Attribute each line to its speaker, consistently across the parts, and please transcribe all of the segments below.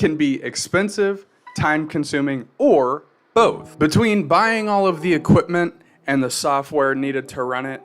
Speaker 1: can be expensive, time-consuming, or both. Between buying all of the equipment and the software needed to run it,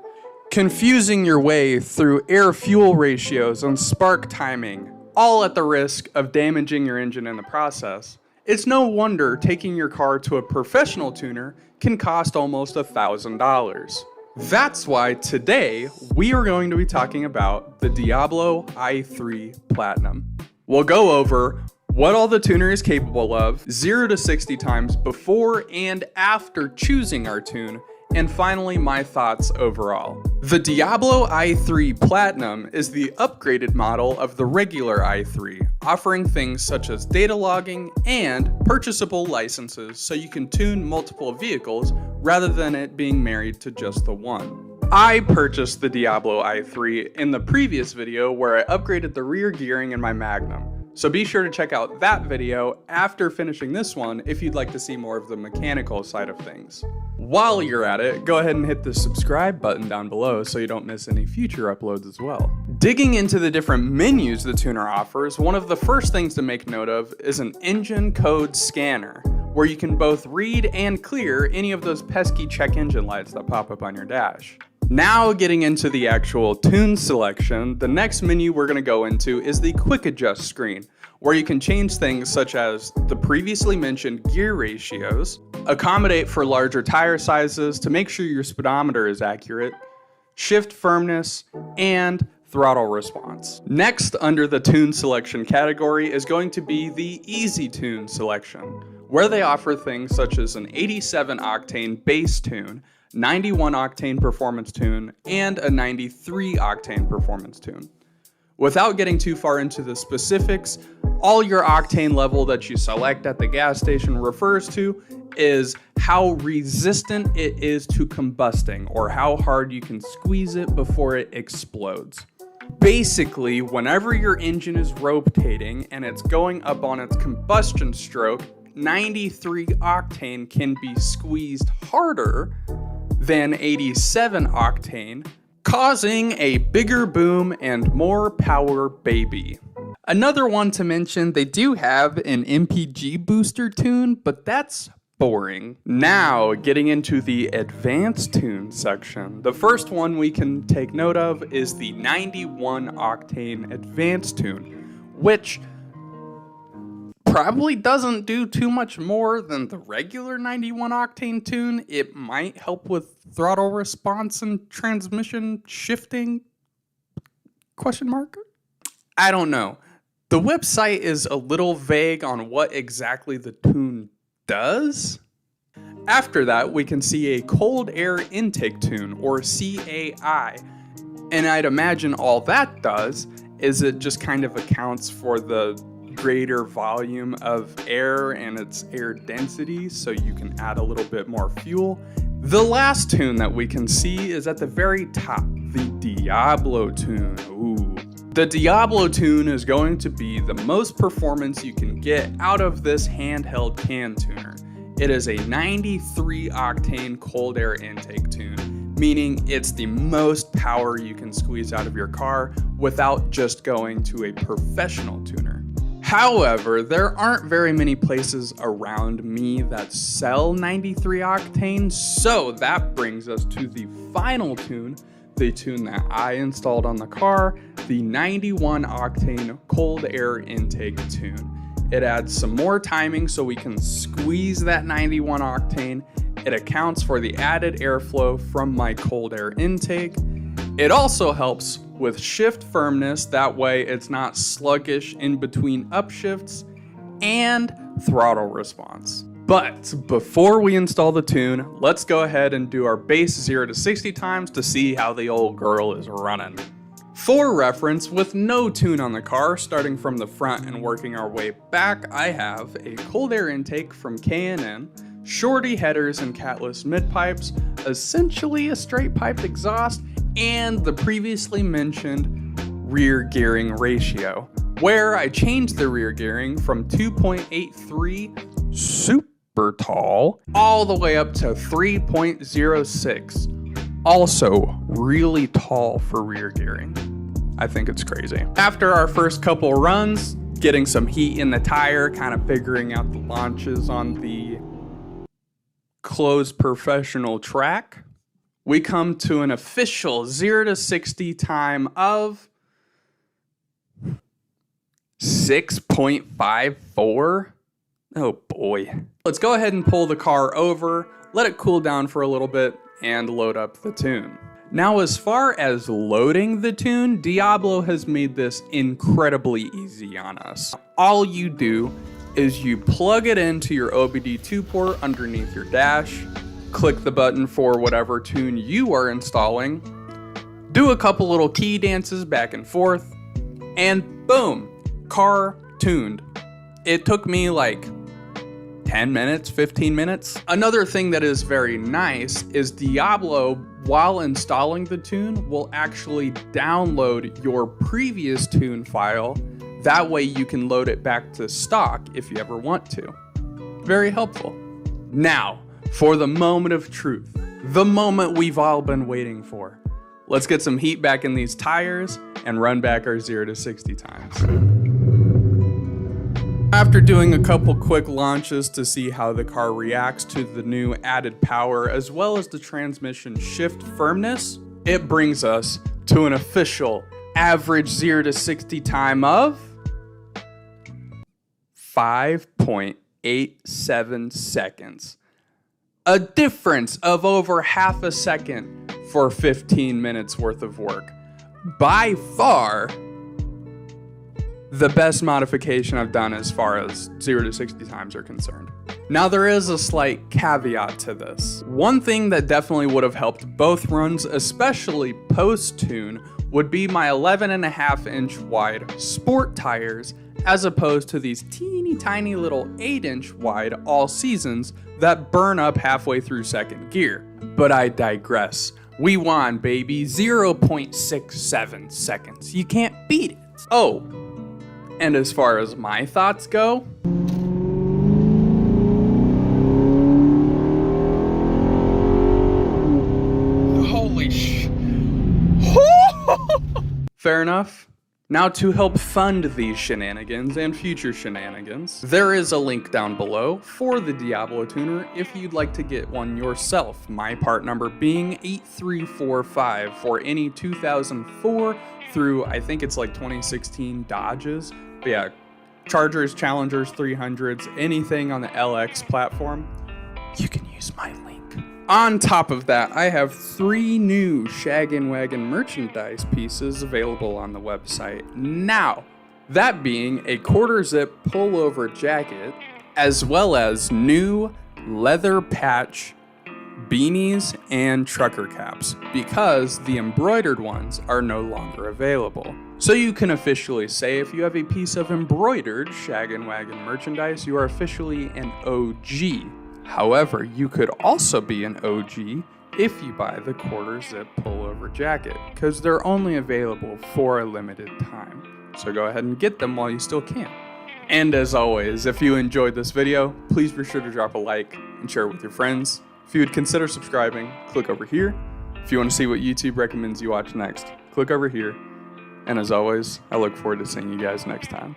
Speaker 1: confusing your way through air-fuel ratios and spark timing, all at the risk of damaging your engine in the process, it's no wonder taking your car to a professional tuner can cost almost $1,000. That's why today we are going to be talking about the Diablo i3 Platinum. We'll go over what all the tuner is capable of, 0 to 60 times before and after choosing our tune, and finally my thoughts overall. The Diablo i3 Platinum is the upgraded model of the regular i3, offering things such as data logging and purchasable licenses so you can tune multiple vehicles rather than it being married to just the one. I purchased the Diablo i3 in the previous video where I upgraded the rear gearing in my Magnum. So be sure to check out that video after finishing this one if you'd like to see more of the mechanical side of things. While you're at it, go ahead and hit the subscribe button down below so you don't miss any future uploads as well. Digging into the different menus the tuner offers, one of the first things to make note of is an engine code scanner, where you can both read and clear any of those pesky check engine lights that pop up on your dash. Now getting into the actual tune selection, the next menu we're going to go into is the quick adjust screen, where you can change things such as the previously mentioned gear ratios, accommodate for larger tire sizes to make sure your speedometer is accurate, shift firmness, and throttle response. Next, under the tune selection category is going to be the easy tune selection, where they offer things such as an 87 octane base tune, 91 octane performance tune, and a 93 octane performance tune. Without getting too far into the specifics, all your octane level that you select at the gas station refers to is how resistant it is to combusting, or how hard you can squeeze it before it explodes. Basically, whenever your engine is rotating and it's going up on its combustion stroke, 93 octane can be squeezed harder than 87 octane, causing a bigger boom and more power, baby. Another one to mention, they do have an MPG booster tune, but that's boring. Now, getting into the advanced tune section, the first one we can take note of is the 91 octane advanced tune, which probably doesn't do too much more than the regular 91 octane tune. It might help with throttle response and transmission shifting? Question mark? I don't know. The website is a little vague on what exactly the tune does. After that, we can see a cold air intake tune, or CAI. And I'd imagine all that does is it just kind of accounts for the greater volume of air and its air density, so you can add a little bit more fuel. The last tune that we can see is at the very top, the Diablo tune. Ooh. The Diablo tune is going to be the most performance you can get out of this handheld can tuner. It is a 93 octane cold air intake tune, meaning it's the most power you can squeeze out of your car without just going to a professional tuner. However, there aren't very many places around me that sell 93 octane, so that brings us to the final tune, the tune that I installed on the car, the 91 octane cold air intake tune. It adds some more timing so we can squeeze that 91 octane. It accounts for the added airflow from my cold air intake. It also helps with shift firmness, that way it's not sluggish in between upshifts, and throttle response. But before we install the tune, let's go ahead and do our base 0 to 60 times to see how the old girl is running. For reference, with no tune on the car, starting from the front and working our way back, I have a cold air intake from K&N, shorty headers and catless mid pipes, essentially a straight piped exhaust, and the previously mentioned rear gearing ratio, where I changed the rear gearing from 2.83 super tall all the way up to 3.06, also really tall for rear gearing. I think it's crazy. After our first couple runs, getting some heat in the tire, kind of figuring out the launches on the closed professional track, we come to an official 0 to 60 time of 6.54. Oh boy. Let's go ahead and pull the car over, let it cool down for a little bit, and load up the tune. Now, as far as loading the tune, Diablo has made this incredibly easy on us. All you do is you plug it into your OBD2 port underneath your dash, click the button for whatever tune you are installing, do a couple little key dances back and forth, and boom, car tuned. It took me like 10 minutes, 15 minutes. Another thing that is very nice is Diablo, while installing the tune, will actually download your previous tune file. That way you can load it back to stock if you ever want to. Very helpful. Now, for the moment of truth, the moment we've all been waiting for. Let's get some heat back in these tires and run back our 0 to 60 times. After doing a couple quick launches to see how the car reacts to the new added power as well as the transmission shift firmness, it brings us to an official average 0 to 60 time of 5.87 seconds. A difference of over half a second for 15 minutes worth of work. By far, the best modification I've done as far as 0 to 60 times are concerned. Now, there is a slight caveat to this. One thing that definitely would have helped both runs, especially post-tune, would be my 11.5-inch wide sport tires as opposed to these teeny tiny little 8-inch wide all seasons that burn up halfway through second gear. But I digress. We won, baby. 0.67 seconds. You can't beat it. Oh, and as far as my thoughts go, holy sh... Fair enough. Now, to help fund these shenanigans and future shenanigans, there is a link down below for the Diablo tuner if you'd like to get one yourself. My part number being 8345 for any 2004 through, I think it's like 2016 Dodges. But yeah, Chargers, Challengers, 300s, anything on the LX platform, you can use my link. On top of that, I have 3 new Shaggin' Wagon merchandise pieces available on the website now. That being a quarter zip pullover jacket, as well as new leather patch beanies and trucker caps, because the embroidered ones are no longer available. So you can officially say if you have a piece of embroidered Shaggin' Wagon merchandise, you are officially an OG. However, you could also be an OG if you buy the quarter zip pullover jacket, because they're only available for a limited time. So go ahead and get them while you still can. And as always, if you enjoyed this video, please be sure to drop a like and share it with your friends. If you would consider subscribing, click over here. If you want to see what YouTube recommends you watch next, click over here. And as always, I look forward to seeing you guys next time.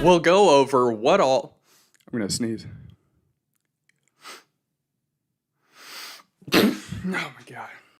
Speaker 1: We'll go over what all... I'm gonna sneeze. Oh my God.